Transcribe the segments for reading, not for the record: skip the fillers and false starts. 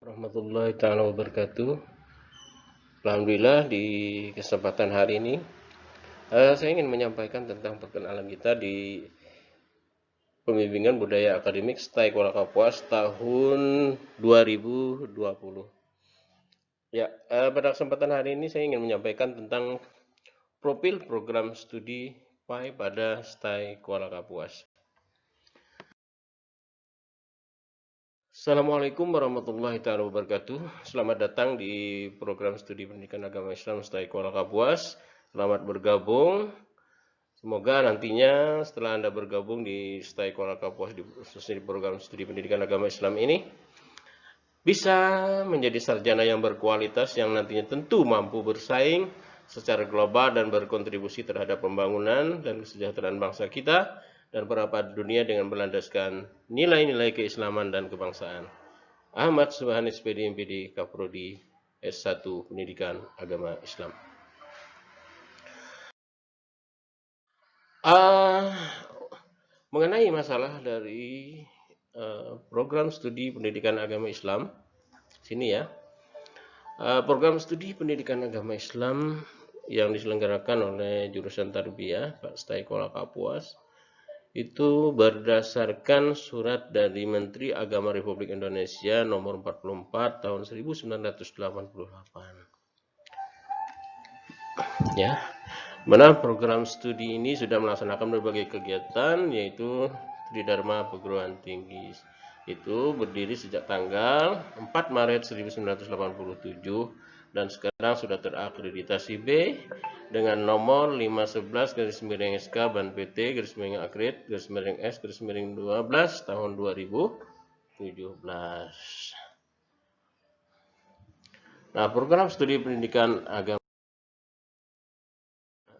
Warahmatullahi taala wabarakatuh. Alhamdulillah di kesempatan hari ini saya ingin menyampaikan tentang perkenalan kita di pembimbingan budaya akademik STAI Kuala Kapuas tahun 2020. Ya, pada kesempatan hari ini saya ingin menyampaikan tentang profil program studi PAI pada STAI Kuala Kapuas. Assalamualaikum warahmatullahi wabarakatuh. Selamat datang di program studi pendidikan agama Islam STAI Kuala Kapuas. Selamat bergabung. Semoga nantinya setelah Anda bergabung di STAI Kuala Kapuas, khususnya di program studi pendidikan agama Islam ini, bisa menjadi sarjana yang berkualitas yang nantinya tentu mampu bersaing secara global dan berkontribusi terhadap pembangunan dan kesejahteraan bangsa kita dan peradaban dunia dengan berlandaskan nilai-nilai keislaman dan kebangsaan. Ahmad Subhani SPD MPD Kaprodi S1 Pendidikan Agama Islam. Mengenai masalah dari program studi pendidikan agama Islam, sini ya. Program studi pendidikan agama Islam yang diselenggarakan oleh jurusan Tarbiyah Pak STAI Kuala Kapuas itu berdasarkan surat dari Menteri Agama Republik Indonesia nomor 44 tahun 1988. Ya. Mana program studi ini sudah melaksanakan berbagai kegiatan, yaitu Tridharma Perguruan Tinggi. Itu berdiri sejak tanggal 4 Maret 1987 dan sekarang sudah terakreditasi B dengan nomor 511/SK Ban PT Akred S/12 tahun 2017. Nah, program studi pendidikan agama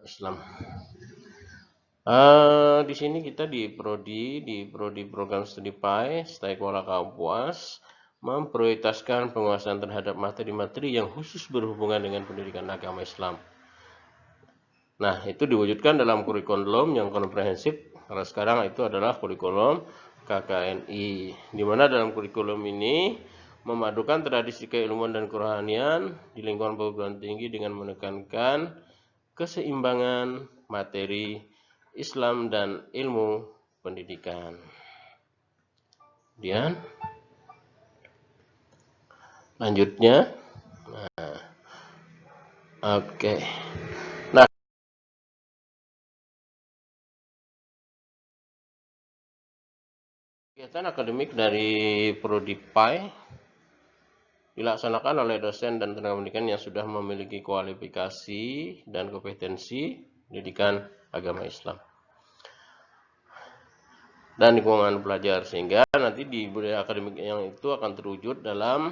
Islam. Di sini kita di prodi program studi PAI STAI Kuala Kapuas memprioritaskan penguasaan terhadap materi-materi yang khusus berhubungan dengan pendidikan agama Islam. Nah, itu diwujudkan dalam kurikulum yang komprehensif. Karena sekarang itu adalah kurikulum KKNI, di mana dalam kurikulum ini memadukan tradisi keilmuan dan kerohanian di lingkungan perguruan tinggi dengan menekankan keseimbangan materi Islam dan ilmu pendidikan. Kemudian lanjutnya, oke. Nah, kegiatan akademik dari prodi PAI dilaksanakan oleh dosen dan tenaga pendidikan yang sudah memiliki kualifikasi dan kompetensi pendidikan agama Islam dan lingkungan belajar, sehingga nanti di budaya akademik yang itu akan terwujud dalam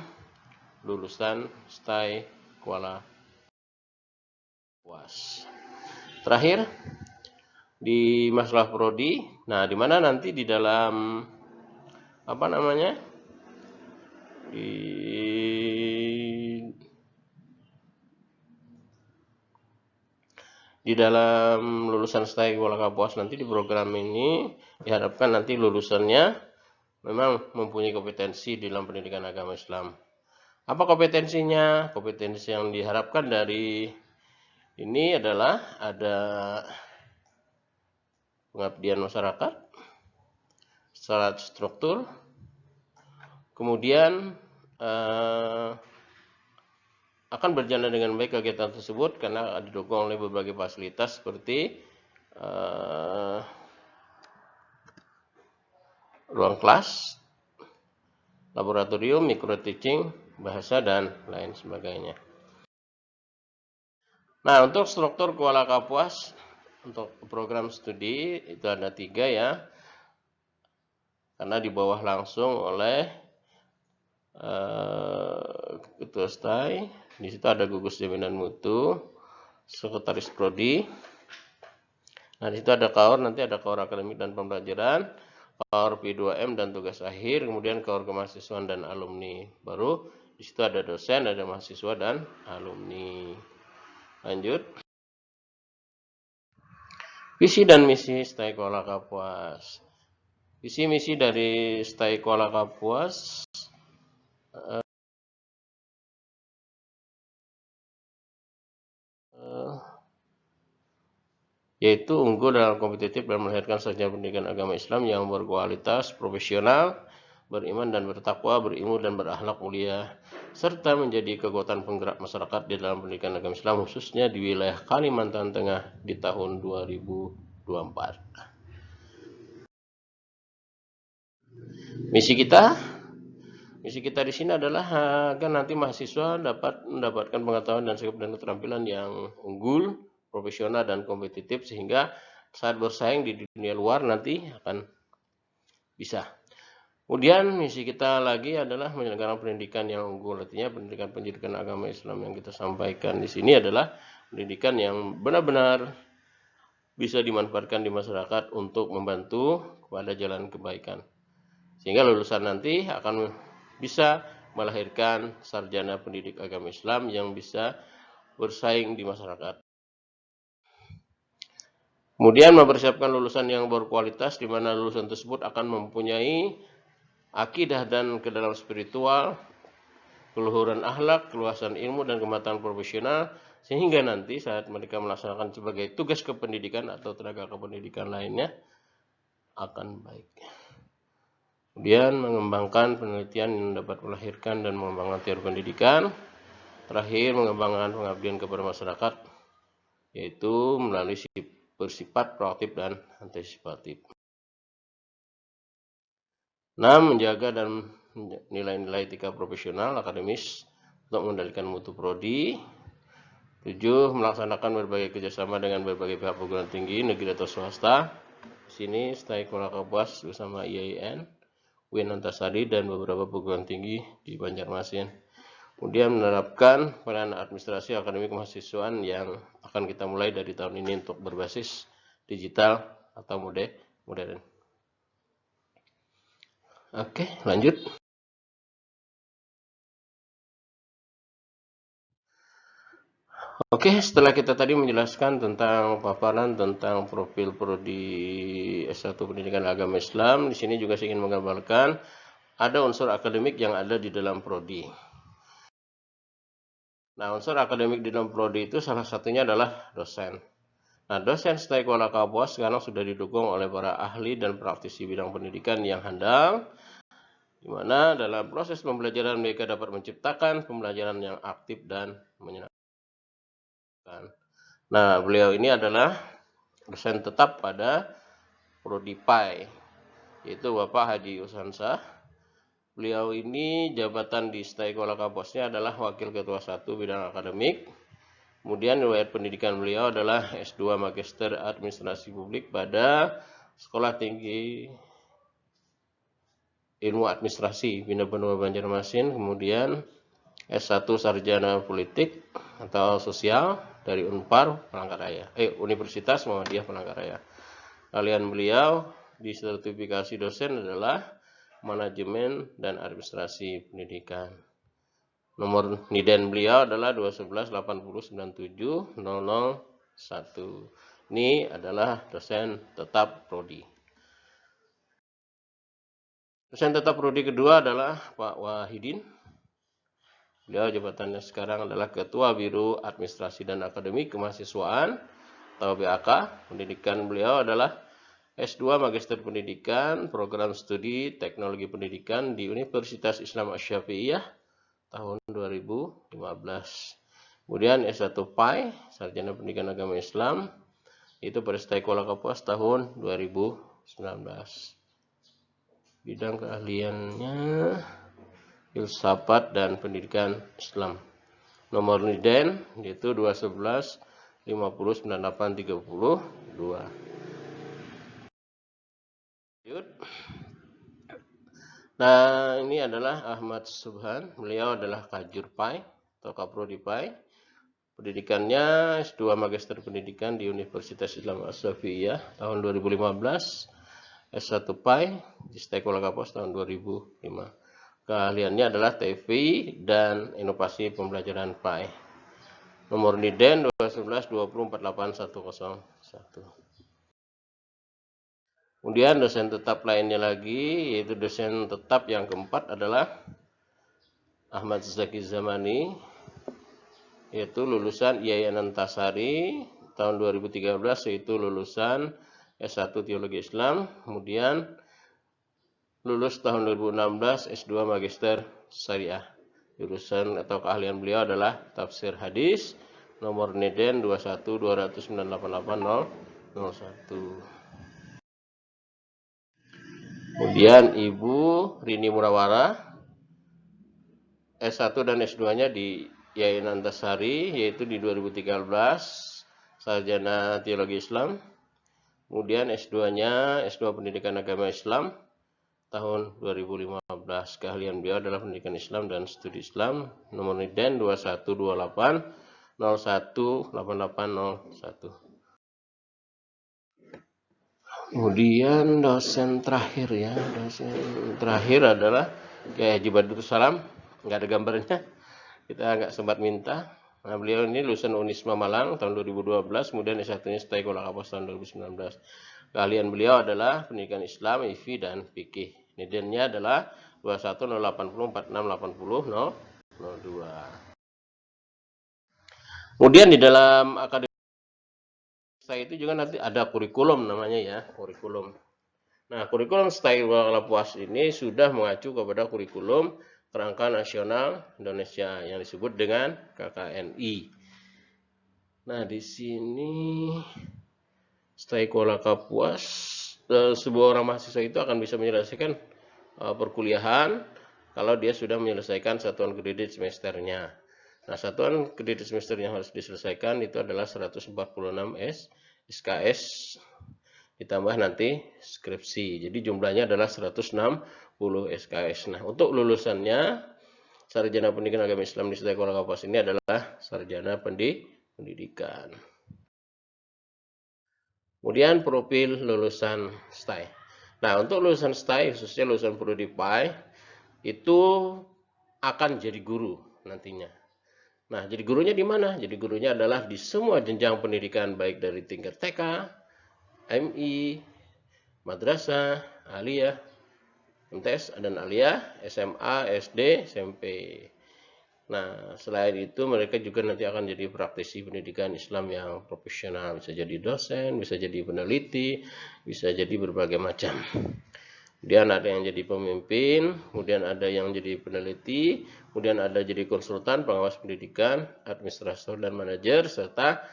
lulusan STAI Kuala Kapuas. Terakhir di masalah prodi, nah di mana nanti di dalam di dalam lulusan STAI Kuala Kapuas nanti di program ini diharapkan nanti lulusannya memang mempunyai kompetensi di dalam pendidikan agama Islam. Apa kompetensinya? Kompetensi yang diharapkan dari ini adalah ada pengabdian masyarakat secara struktur, kemudian akan berjalan dengan baik kegiatan tersebut karena didukung oleh berbagai fasilitas seperti ruang kelas, laboratorium, micro teaching, bahasa, dan lain sebagainya. Nah, untuk struktur Kuala Kapuas untuk program studi itu ada 3 ya, karena di bawah langsung oleh Ketua STAI. Di situ ada gugus jaminan mutu, sekretaris prodi. Nah, di situ ada KAUR, nanti ada KAUR akademik dan pembelajaran, KAUR P2M dan tugas akhir, kemudian KAUR kemahasiswaan dan alumni. Baru di situ ada dosen, ada mahasiswa dan alumni. Lanjut. Visi dan misi STAI Kuala Kapuas. Visi misi dari STAI Kuala Kapuas yaitu unggul dalam kompetitif dan melahirkan sarjana pendidikan agama Islam yang berkualitas, profesional, beriman dan bertakwa, berilmu dan berakhlak mulia, serta menjadi kekuatan penggerak masyarakat di dalam pendidikan agama Islam khususnya di wilayah Kalimantan Tengah di tahun 2024. Misi kita di sini adalah agar nanti mahasiswa dapat mendapatkan pengetahuan dan sikap dan keterampilan yang unggul, profesional dan kompetitif sehingga saat bersaing di dunia luar nanti akan bisa. Kemudian misi kita lagi adalah menyelenggarakan pendidikan yang unggul. Artinya pendidikan agama Islam yang kita sampaikan di sini adalah pendidikan yang benar-benar bisa dimanfaatkan di masyarakat untuk membantu kepada jalan kebaikan. Sehingga lulusan nanti akan bisa melahirkan sarjana pendidik agama Islam yang bisa bersaing di masyarakat. Kemudian mempersiapkan lulusan yang berkualitas di mana lulusan tersebut akan mempunyai akidah dan kedalam spiritual, keluhuran akhlak, keluasan ilmu dan kematangan profesional sehingga nanti saat mereka melaksanakan sebagai tugas kependidikan atau tenaga kependidikan lainnya akan baik. Kemudian mengembangkan penelitian yang dapat melahirkan dan mengembangkan teori pendidikan. Terakhir mengembangkan pengabdian kepada masyarakat yaitu melalui bersifat proaktif dan antisipatif. 6. Menjaga dan nilai-nilai etika profesional akademis untuk mengendalikan mutu prodi. 7. Melaksanakan berbagai kerjasama dengan berbagai pihak perguruan tinggi negeri atau swasta. Di sini STAI Kuala Kapuas bersama IAIN, UIN Antasari dan beberapa perguruan tinggi di Banjarmasin. Kemudian menerapkan pelayanan administrasi akademik kemahasiswaan yang akan kita mulai dari tahun ini untuk berbasis digital atau modern. Oke, lanjut. Oke, setelah kita tadi menjelaskan tentang paparan tentang profil prodi S1 Pendidikan Agama Islam, di sini juga saya ingin menggambarkan ada unsur akademik yang ada di dalam prodi. Nah, unsur akademik di dalam prodi itu salah satunya adalah dosen. Nah, dosen STAI Kuala Kapuas sekarang sudah didukung oleh para ahli dan praktisi bidang pendidikan yang handal, di mana dalam proses pembelajaran mereka dapat menciptakan pembelajaran yang aktif dan menyenangkan. Nah, beliau ini adalah dosen tetap pada Prodi PAI, yaitu Bapak Haji Usansa. Beliau ini jabatan di STAI Kuala Kapuasnya adalah Wakil Ketua 1 Bidang Akademik. Kemudian riwayat pendidikan beliau adalah S2 Magister Administrasi Publik pada Sekolah Tinggi Ilmu Administrasi Bina Benua Banjarmasin. Kemudian S1 Sarjana Politik atau Sosial dari Unpar Palangkaraya, Universitas Muhammadiyah Palangkaraya. Kalian beliau disertifikasi dosen adalah Manajemen dan Administrasi Pendidikan. Nomor NIDEN beliau adalah 2118097 001. Ini adalah dosen tetap prodi. Dosen tetap prodi kedua adalah Pak Wahidin. Beliau jabatannya sekarang adalah Ketua Biro Administrasi dan Akademik Kemahasiswaan atau BAK. Pendidikan beliau adalah S2 Magister Pendidikan, Program Studi Teknologi Pendidikan di Universitas Islam Asy-Syafi'iyah tahun 2015. Kemudian S1 PAI, Sarjana Pendidikan Agama Islam, itu pada STAI Kuala Kapuas tahun 2019. Bidang keahliannya filsafat dan pendidikan Islam. Nomor NIDEN yaitu 211 50 9832. Nah, ini adalah Ahmad Subhan. Beliau adalah Kajur PAI atau Kaprodi PAI. Pendidikannya S2 Magister Pendidikan di Universitas Islam Asy-Syafi'iyah tahun 2015. S1 PAI di STAI Kuala Kapuas tahun 2005. Keahliannya adalah TV dan inovasi pembelajaran PAI. Nomor NIDEN 211 20 48 101. Kemudian dosen tetap lainnya lagi, yaitu dosen tetap yang keempat adalah Ahmad Zaki Zamani, yaitu lulusan IAIN Antasari tahun 2013 yaitu lulusan S1 Teologi Islam, kemudian lulus tahun 2016 S2 Magister Syariah. Jurusan atau keahlian beliau adalah tafsir hadis, nomor NIDEN 212988001. Kemudian Ibu Rini Murawara, S1 dan S2-nya di Yain Antasari, yaitu di 2013, sarjana teologi Islam. Kemudian S2-nya, S2 Pendidikan Agama Islam, tahun 2015. Keahlian beliau adalah pendidikan Islam dan studi Islam, nomor NIDEN 2128018801. Kemudian dosen terakhir ya, dosen terakhir adalah Kiai Haji Badrus Salam, nggak ada gambarnya, kita nggak sempat minta. Nah, beliau ini lulusan Unisma Malang tahun 2012, kemudian S1-nya Setai Kolak Kapuas tahun 2019. Keahlian beliau adalah pendidikan Islam, IFI, dan fikih. Nidennya adalah 21080468002. Kemudian di dalam akademi itu juga nanti ada kurikulum namanya ya, kurikulum. Nah, kurikulum Setai Kolak Kapuas ini sudah mengacu kepada kurikulum Kerangka Nasional Indonesia yang disebut dengan KKNI. Nah, di sini Setai Kolak Kapuas, sebuah orang mahasiswa itu akan bisa menyelesaikan perkuliahan kalau dia sudah menyelesaikan satuan kredit semesternya. Nah, satuan kredit semester yang harus diselesaikan itu adalah 146 SKS ditambah nanti skripsi. Jadi jumlahnya adalah 160 SKS. Nah, untuk lulusannya sarjana pendidikan agama Islam di Setai Kolak Kapuas ini adalah sarjana pendidikan. Kemudian profil lulusan STAI. Nah, untuk lulusan STAI, khususnya lulusan Prodi PAI, itu akan jadi guru nantinya. Nah, jadi gurunya di mana? Jadi gurunya adalah di semua jenjang pendidikan, baik dari tingkat TK, MI, madrasah, aliyah, MTS dan aliyah, SMA, SD, SMP. Nah, selain itu mereka juga nanti akan jadi praktisi pendidikan Islam yang profesional. Bisa jadi dosen, bisa jadi peneliti, bisa jadi berbagai macam. Kemudian ada yang jadi pemimpin, kemudian ada yang jadi peneliti, kemudian ada jadi konsultan, pengawas pendidikan, administrator dan manajer, serta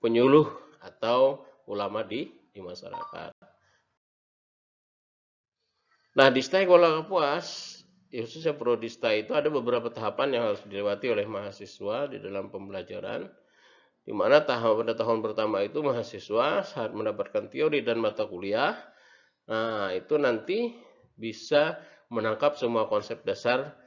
penyuluh atau ulama di masyarakat. Nah, di Setai Kolak Kapuas, khususnya Prodi STAI itu ada beberapa tahapan yang harus dilewati oleh mahasiswa di dalam pembelajaran, di mana pada tahun pertama itu mahasiswa saat mendapatkan teori dan mata kuliah, nah itu nanti bisa menangkap semua konsep dasar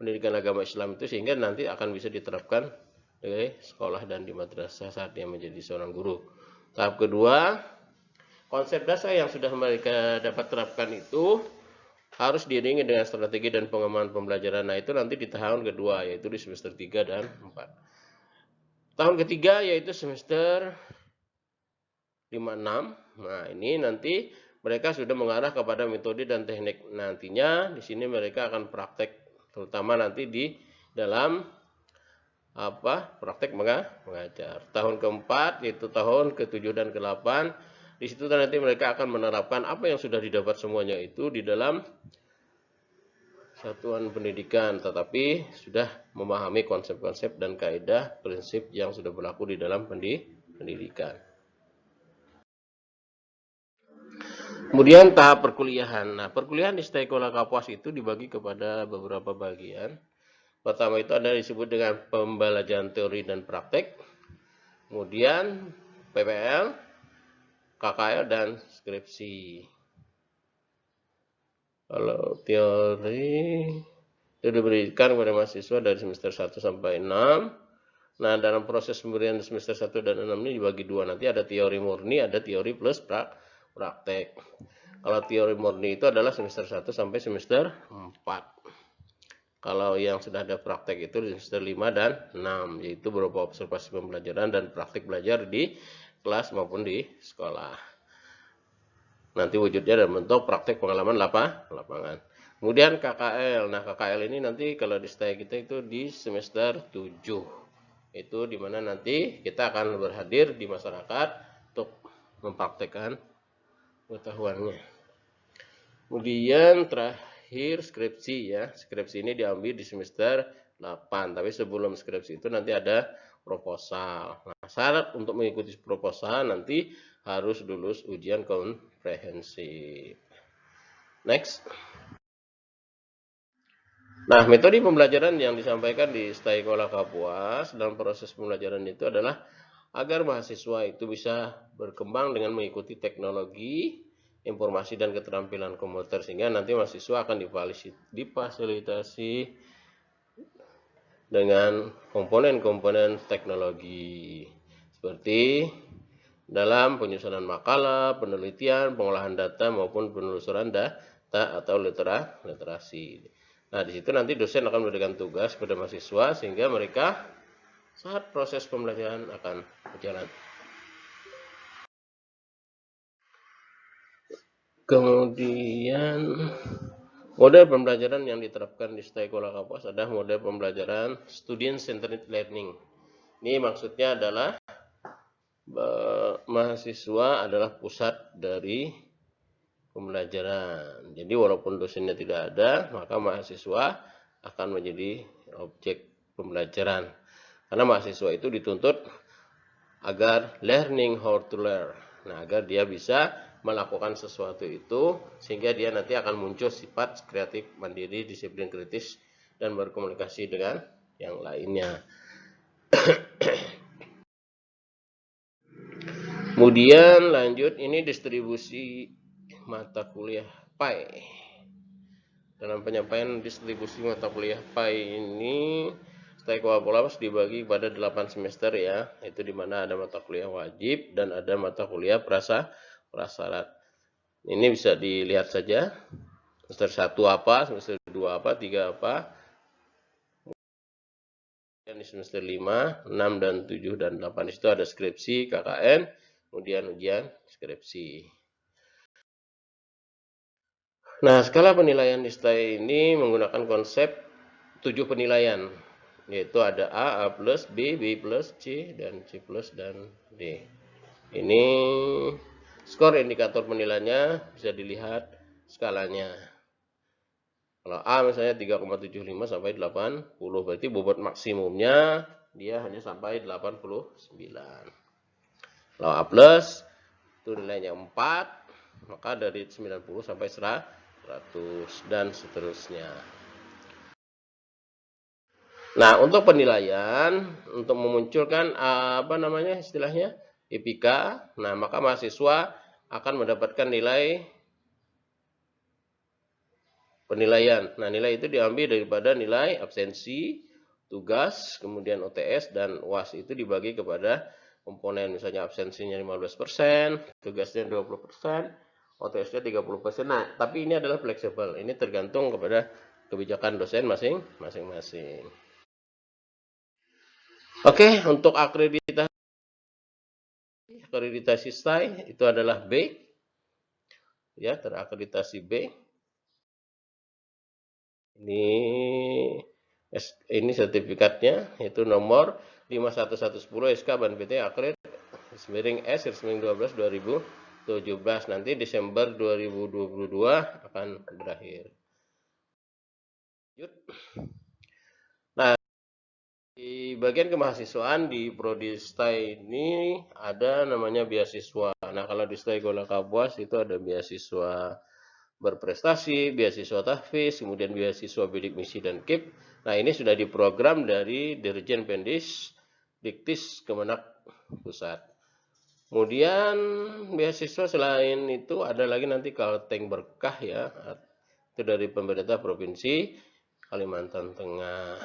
pendidikan agama Islam itu sehingga nanti akan bisa diterapkan di sekolah dan di madrasah saat dia menjadi seorang guru. Tahap kedua, konsep dasar yang sudah mereka dapat terapkan itu harus diiringi dengan strategi dan pengembangan pembelajaran. Nah, itu nanti di tahun kedua, yaitu di semester 3 dan 4. Tahun ketiga yaitu semester 5-6. Nah, ini nanti mereka sudah mengarah kepada metode dan teknik. Nantinya di sini mereka akan praktek, terutama nanti di dalam praktek mengajar. Tahun keempat yaitu tahun ke-7 dan ke-8. Di situ nanti mereka akan menerapkan apa yang sudah didapat semuanya itu di dalam satuan pendidikan, tetapi sudah memahami konsep-konsep dan kaidah prinsip yang sudah berlaku di dalam pendidikan. Kemudian tahap perkuliahan. Nah, perkuliahan di Setai Kolak Kapuas itu dibagi kepada beberapa bagian. Pertama itu ada disebut dengan pembelajaran teori dan praktek. Kemudian PPL, KKL, dan skripsi. Kalau teori itu diberikan kepada mahasiswa dari semester 1 sampai 6. Nah, dalam proses pemberian semester 1 dan 6 ini dibagi dua. Nanti ada teori murni, ada teori plus praktek. Kalau teori murni itu adalah semester 1 sampai semester 4. Kalau yang sudah ada praktek itu di semester 5 dan 6, yaitu berupa observasi pembelajaran dan praktik belajar di kelas maupun di sekolah. Nanti wujudnya dalam bentuk praktek pengalaman lapangan. Kemudian KKL. Nah, KKL ini nanti kalau di STAI kita itu di semester 7. Itu dimana nanti kita akan berhadir di masyarakat untuk mempraktekkan pengetahuannya. Kemudian terakhir skripsi ya. Skripsi ini diambil di semester 8, tapi sebelum skripsi itu nanti ada proposal. Nah, syarat untuk mengikuti proposal nanti harus lulus ujian komprehensif. Next. Nah, metode pembelajaran yang disampaikan di Sekolah Kapuas dalam proses pembelajaran itu adalah agar mahasiswa itu bisa berkembang dengan mengikuti teknologi, informasi dan keterampilan komputer, sehingga nanti mahasiswa akan difasilitasi dengan komponen-komponen teknologi seperti dalam penyusunan makalah, penelitian, pengolahan data maupun penelusuran data atau literasi. Nah, di situ nanti dosen akan memberikan tugas kepada mahasiswa sehingga mereka saat proses pembelajaran akan berjalan. Kemudian model pembelajaran yang diterapkan di Sekolah Kapuas adalah model pembelajaran student centered learning. Ini maksudnya adalah mahasiswa adalah pusat dari pembelajaran. Jadi walaupun dosennya tidak ada, maka mahasiswa akan menjadi objek pembelajaran. Karena mahasiswa itu dituntut agar learning how to learn. Nah, agar dia bisa melakukan sesuatu itu sehingga dia nanti akan muncul sifat kreatif, mandiri, disiplin kritis dan berkomunikasi dengan yang lainnya. Kemudian lanjut, ini distribusi mata kuliah PAI. Dalam penyampaian distribusi mata kuliah PAI ini, Sekolah Kapuas dibagi pada 8 semester ya, itu dimana ada mata kuliah wajib dan ada mata kuliah prasyarat. Ini bisa dilihat saja, semester 1 apa, semester 2 apa, 3 apa, di semester 5, 6, dan 7, dan 8 itu ada skripsi, KKN, kemudian ujian skripsi. Nah, skala penilaian di STAI ini menggunakan konsep 7 penilaian, yaitu ada A, A+, B, B+, C, dan C+, dan D. Ini skor indikator penilaiannya bisa dilihat skalanya. Kalau A misalnya 3,75 sampai 80, berarti bobot maksimumnya dia hanya sampai 89. Kalau A+, itu nilainya 4, maka dari 90 sampai 100 dan seterusnya. Nah, untuk penilaian, untuk memunculkan istilahnya IPK, nah maka mahasiswa akan mendapatkan nilai penilaian. Nah, nilai itu diambil daripada nilai absensi, tugas, kemudian OTS, dan UAS itu dibagi kepada komponen, misalnya absensinya 15%, tugasnya 20%, OTS-nya 30%. Nah, tapi ini adalah fleksibel. Ini tergantung kepada kebijakan dosen masing-masing. Oke, untuk akreditasi STAI itu adalah B. Ya, terakreditasi B. Ini sertifikatnya, yaitu nomor 51110 SK Ban PT Akred S/12 2017. Nanti Desember 2022 akan berakhir. Nah, di bagian kemahasiswaan di Prodi STAI ini ada namanya beasiswa. Nah, kalau di Sekolah Kapuas itu ada beasiswa berprestasi, beasiswa tahfiz, kemudian beasiswa bidik misi dan KIP. Nah, ini sudah diprogram dari Dirjen Pendis Diktis Kemenak Pusat. Kemudian beasiswa selain itu ada lagi nanti Kalteng Berkah ya, itu dari pemerintah Provinsi Kalimantan Tengah.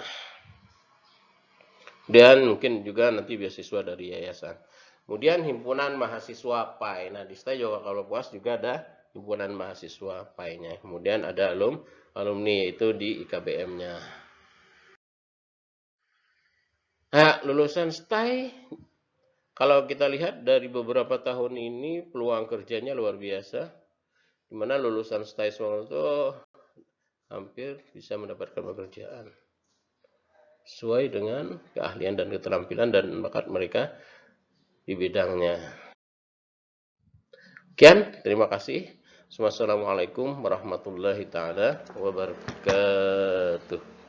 Dan mungkin juga nanti beasiswa dari yayasan. Kemudian himpunan mahasiswa PAI. Nah, di Sekolah Kapuas juga ada himpunan mahasiswa PAI-nya. Kemudian ada alumni, itu di IKBM-nya. Nah, lulusan STAI, kalau kita lihat dari beberapa tahun ini peluang kerjanya luar biasa. Di mana lulusan STAI Solo itu hampir bisa mendapatkan pekerjaan. sesuai dengan keahlian dan keterampilan dan bakat mereka di bidangnya. Sekian, terima kasih. Wassalamualaikum warahmatullahi taala wabarakatuh.